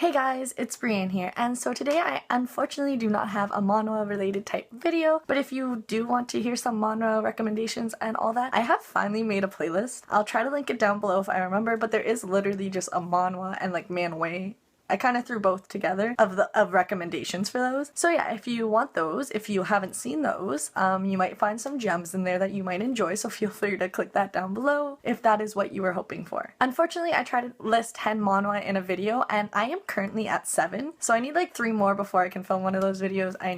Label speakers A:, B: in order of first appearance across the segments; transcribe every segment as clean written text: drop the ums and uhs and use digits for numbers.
A: Hey guys, it's Brienne here, and so today I unfortunately do not have a manhwa related type video, but if you do want to hear some manhwa recommendations and all that, I have finally made a playlist. I'll try to link it down below if I remember, but there is literally just a manhwa and like manhwa. I kind of threw both together of recommendations for those. So yeah, if you want those, if you haven't seen those, you might find some gems in there that you might enjoy, so feel free to click that down below if that is what you were hoping for. Unfortunately, I tried to list 10 manhwa in a video, and I am currently at 7, so I need like 3 more before I can film one of those videos. I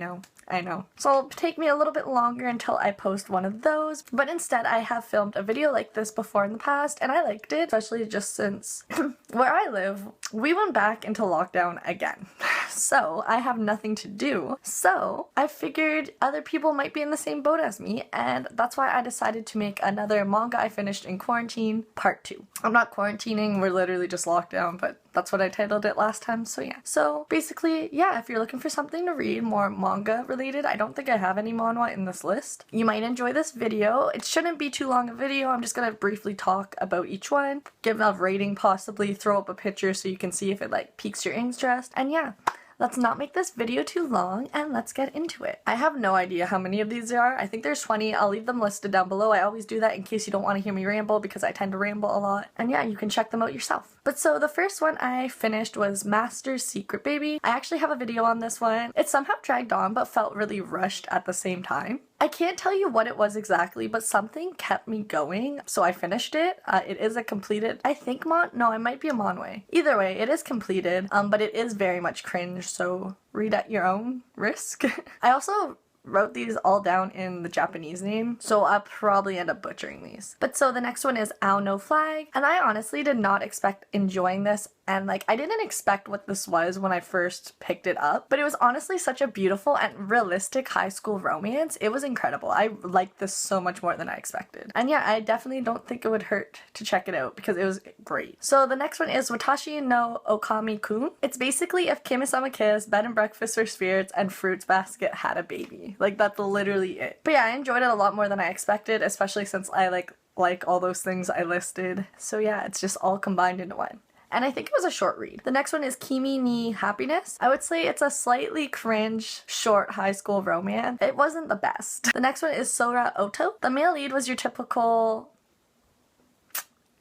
A: know. So it'll take me a little bit longer until I post one of those, but instead I have filmed a video like this before in the past, and I liked it, especially just since where I live, we went back into lockdown again. So I have nothing to do. So I figured other people might be in the same boat as me, and that's why I decided to make another manga I finished in quarantine part 2. I'm not quarantining, we're literally just locked down, but that's what I titled it last time, so yeah. So basically, yeah, if you're looking for something to read, more manga related, I don't think I have any manhwa in this list. You might enjoy this video. It shouldn't be too long a video. I'm just gonna briefly talk about each one, give a rating possibly, throw up a picture so you can see if it like piques your interest, and yeah. Let's not make this video too long and let's get into it. I have no idea how many of these there are. I think there's 20. I'll leave them listed down below. I always do that in case you don't want to hear me ramble because I tend to ramble a lot. And yeah, you can check them out yourself. But so the first one I finished was Master's Secret Baby. I actually have a video on this one. It somehow dragged on but felt really rushed at the same time. I can't tell you what it was exactly, but something kept me going, so I finished it. It is a completed, I think no, it might be a manhwa. Either way, it is completed, but it is very much cringe, so read at your own risk. I also wrote these all down in the Japanese name, so I'll probably end up butchering these. But so the next one is Ow No Flag, and I honestly did not expect enjoying this, and like I didn't expect what this was when I first picked it up, but it was honestly such a beautiful and realistic high school romance. It was incredible. I liked this so much more than I expected. And yeah, I definitely don't think it would hurt to check it out because it was great. So the next one is Watashi no Ookami-kun. It's basically if Kimi-sama Kiss, Bed and Breakfast for Spirits, and Fruits Basket had a baby. Like that's literally it. But yeah, I enjoyed it a lot more than I expected, especially since I like all those things I listed. So yeah, it's just all combined into one. And I think it was a short read. The next one is Kimi ni Happiness. I would say it's a slightly cringe, short high school romance. It wasn't the best. The next one is Sora Oto. The male lead was your typical,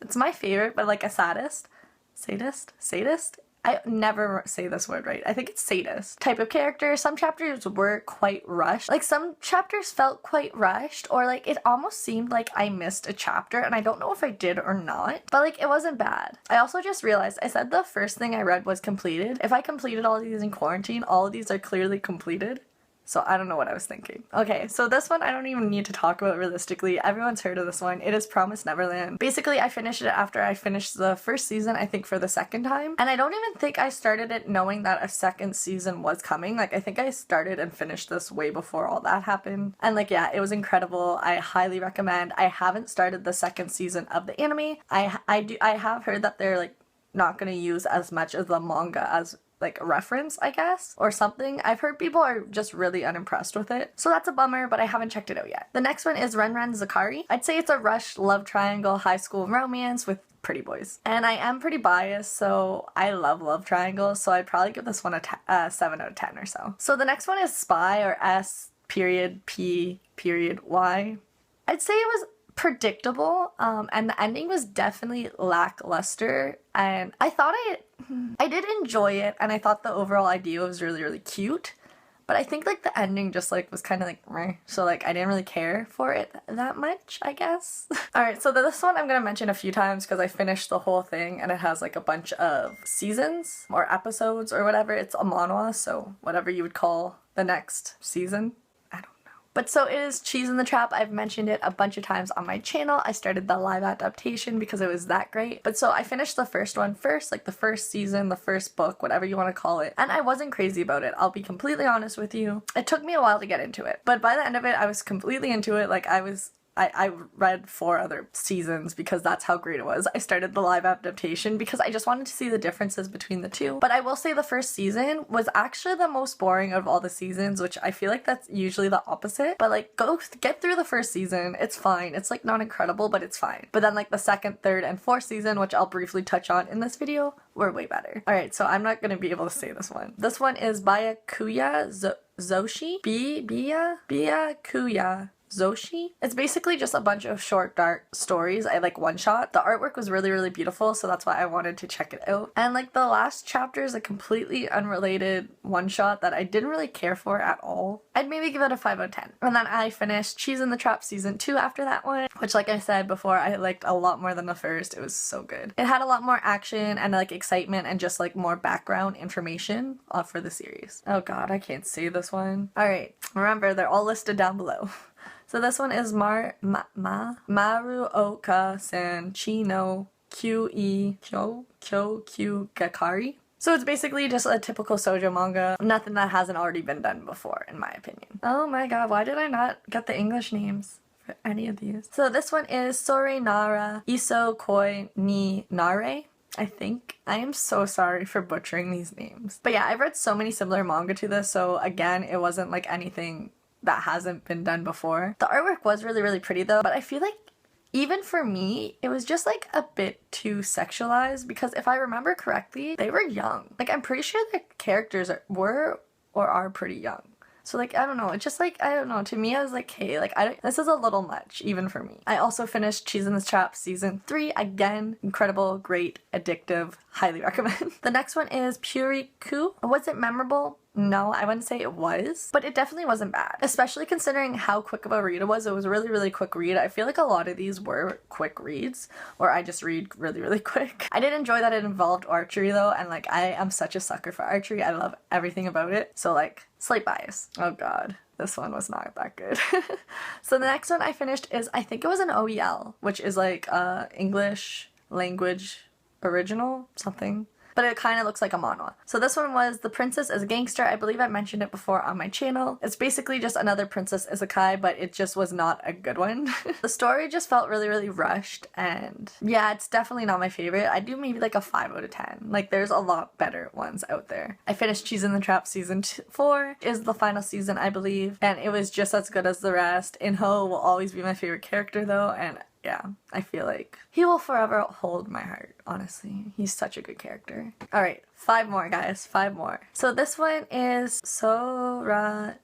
A: it's my favorite, but like a sadist? I never say this word right. I think it's sadist type of character. Some chapters were quite rushed. Like some chapters felt quite rushed, or like it almost seemed like I missed a chapter, and I don't know if I did or not, but like it wasn't bad. I also just realized I said the first thing I read was completed. If I completed all of these in quarantine, all of these are clearly completed. So I don't know what I was thinking. Okay, so this one I don't even need to talk about realistically. Everyone's heard of this one. It is Promised Neverland. Basically, I finished it after I finished the first season, I think for the second time. And I don't even think I started it knowing that a second season was coming. Like, I think I started and finished this way before all that happened. And like, yeah, it was incredible. I highly recommend. I haven't started the second season of the anime. I have heard that they're like not gonna use as much of the manga as like a reference, I guess, or something. I've heard people are just really unimpressed with it, so that's a bummer, but I haven't checked it out yet. The next one is Renren Zakari. I'd say it's a rushed love triangle high school romance with pretty boys. And I am pretty biased, so I love triangles, so I'd probably give this one a 7 out of 10 or so. So the next one is S.P.Y or S.P.Y. I'd say it was predictable, and the ending was definitely lackluster, and I thought I did enjoy it, and I thought the overall idea was really cute, but I think like the ending just like was kind of like meh, so like I didn't really care for it that much, I guess. Alright, so this one I'm gonna mention a few times because I finished the whole thing, and it has like a bunch of seasons or episodes or whatever. It's a manhwa, so whatever you would call the next season. But so it is Cheese in the Trap. I've mentioned it a bunch of times on my channel. I started the live adaptation because it was that great. But so I finished the first one first, like the first season, the first book, whatever you want to call it. And I wasn't crazy about it. I'll be completely honest with you. It took me a while to get into it. But by the end of it, I was completely into it. Like I was I read 4 other seasons because that's how great it was. I started the live adaptation because I just wanted to see the differences between the two. But I will say the first season was actually the most boring of all the seasons, which I feel like that's usually the opposite. But like, go get through the first season. It's fine. It's like not incredible, but it's fine. But then like the second, third, and fourth season, which I'll briefly touch on in this video, were way better. Alright, so I'm not gonna be able to say this one. This one is Byakuya Zoushi? Byakuya Zoushi. It's basically just a bunch of short dark stories. I like one shot. The artwork was really, really beautiful, so that's why I wanted to check it out. And like the last chapter is a completely unrelated one shot that I didn't really care for at all. I'd maybe give it a 5 out of 10. And then I finished Cheese in the Trap season 2 after that one, which like I said before, I liked a lot more than the first. It was so good. It had a lot more action and like excitement and just like more background information for the series. Oh god, I can't say this one. Alright, remember they're all listed down below. So this one is Maruoka-san Chi no Kyouikugakari. So it's basically just a typical shoujo manga. Nothing that hasn't already been done before, in my opinion. Oh my god, why did I not get the English names for any of these? So this one is Sorenara Isso koi ni Nare. I think. I am so sorry for butchering these names. But yeah, I've read so many similar manga to this, so again, it wasn't like anything that hasn't been done before. The artwork was really, really pretty though, but I feel like even for me, it was just like a bit too sexualized because if I remember correctly, they were young. Like I'm pretty sure the characters were or are pretty young. So like, I don't know, it's just like, I don't know, to me I was like, hey, like this is a little much, even for me. I also finished Cheese in the Trap season 3, again, incredible, great, addictive, highly recommend. The next one is Purikyuu. Was it memorable? No, I wouldn't say it was, but it definitely wasn't bad, especially considering how quick of a read it was. It was a really, really quick read. I feel like a lot of these were quick reads, or I just read really, really quick. I did enjoy that it involved archery though, and like I am such a sucker for archery. I love everything about it, so like, slight bias. Oh god. This one was not that good. So the next one I finished is, I think it was an OEL, which is like English language original, something. But it kind of looks like a manhwa. So this one was The Princess is a Gangster. I believe I mentioned it before on my channel. It's basically just another princess isekai, but it just was not a good one. The story just felt really, really rushed, and yeah, it's definitely not my favorite. I do maybe like a 5 out of 10. Like there's a lot better ones out there. I finished Cheese in the Trap season 4, is the final season I believe, and it was just as good as the rest. Inho will always be my favorite character though, and yeah, I feel like he will forever hold my heart, honestly. He's such a good character. Alright, 5 more guys, 5 more. So this one is Soryanaize.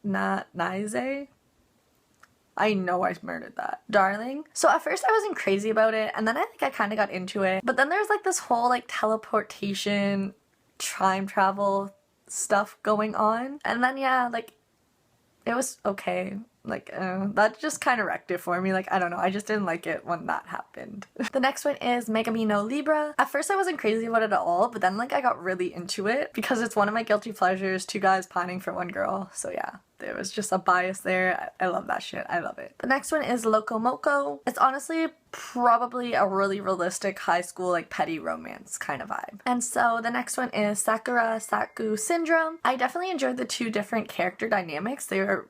A: I know I murdered that. Darling. So at first I wasn't crazy about it, and then I think I kind of got into it. But then there's like this whole like teleportation, time travel stuff going on. And then yeah, like it was okay. Like, that just kind of wrecked it for me. Like, I don't know. I just didn't like it when that happened. The next one is Megami no Libra. At first, I wasn't crazy about it at all, but then, like, I got really into it because it's one of my guilty pleasures. 2 guys pining for 1 girl. So, yeah. There was just a bias there. I love that shit. I love it. The next one is Locomoco. It's honestly probably a really realistic high school, like, petty romance kind of vibe. And so the next one is Sakurasaku Syndrome. I definitely enjoyed the 2 different character dynamics. They were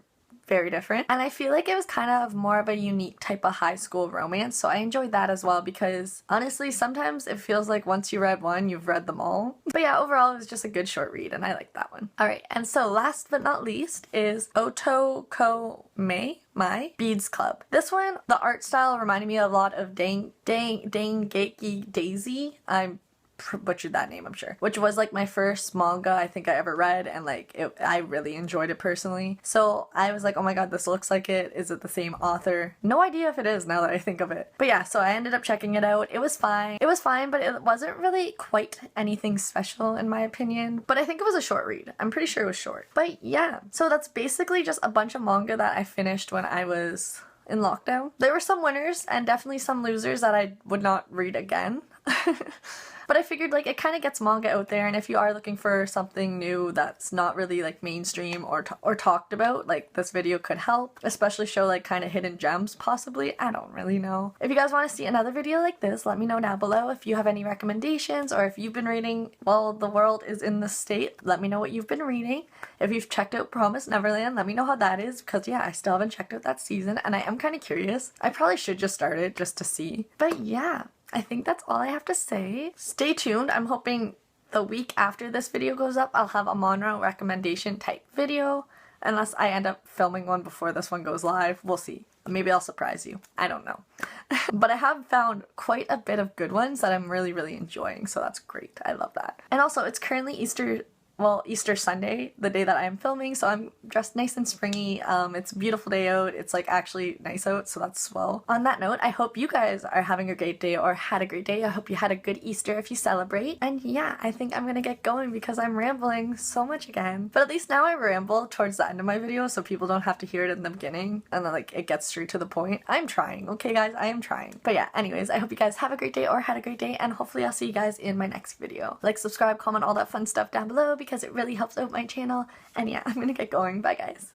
A: very different, and I feel like it was kind of more of a unique type of high school romance, so I enjoyed that as well because honestly sometimes it feels like once you read one you've read them all. But yeah, overall it was just a good short read and I liked that one. Alright, and so last but not least is Otokomae, my Beads Club. This one, the art style reminded me a lot of Dengeki Daisy. I'm butchered that name, I'm sure, which was like my first manga I think I ever read, and like I really enjoyed it personally. So I was like, oh my god, this looks like it. Is it the same author? No idea if it is now that I think of it. But yeah, so I ended up checking it out. It was fine. It was fine, but it wasn't really quite anything special in my opinion. But I think it was a short read. I'm pretty sure it was short. But yeah, so that's basically just a bunch of manga that I finished when I was in lockdown. There were some winners and definitely some losers that I would not read again. But I figured like it kind of gets manga out there, and if you are looking for something new that's not really like mainstream or talked about, like this video could help, especially show like kind of hidden gems possibly. I don't really know. If you guys want to see another video like this, let me know down below. If you have any recommendations, or if you've been reading while the world is in this state, let me know what you've been reading. If you've checked out Promised Neverland, let me know how that is, because yeah, I still haven't checked out that season and I am kind of curious. I probably should just start it just to see. But yeah, I think that's all I have to say. Stay tuned. I'm hoping the week after this video goes up, I'll have a manhwa recommendation type video. Unless I end up filming one before this one goes live. We'll see. Maybe I'll surprise you. I don't know. But I have found quite a bit of good ones that I'm really enjoying, so that's great. I love that. And also, it's currently Easter Sunday, the day that I'm filming, so I'm dressed nice and springy. It's a beautiful day out. It's like actually nice out, so that's swell. On that note, I hope you guys are having a great day or had a great day. I hope you had a good Easter if you celebrate. And yeah, I think I'm gonna get going because I'm rambling so much again. But at least now I ramble towards the end of my video so people don't have to hear it in the beginning and then like it gets straight to the point. I'm trying, okay guys? I am trying. But yeah, anyways, I hope you guys have a great day or had a great day, and hopefully I'll see you guys in my next video. Like, subscribe, comment, all that fun stuff down below because it really helps out my channel. And yeah, I'm gonna get going. Bye guys.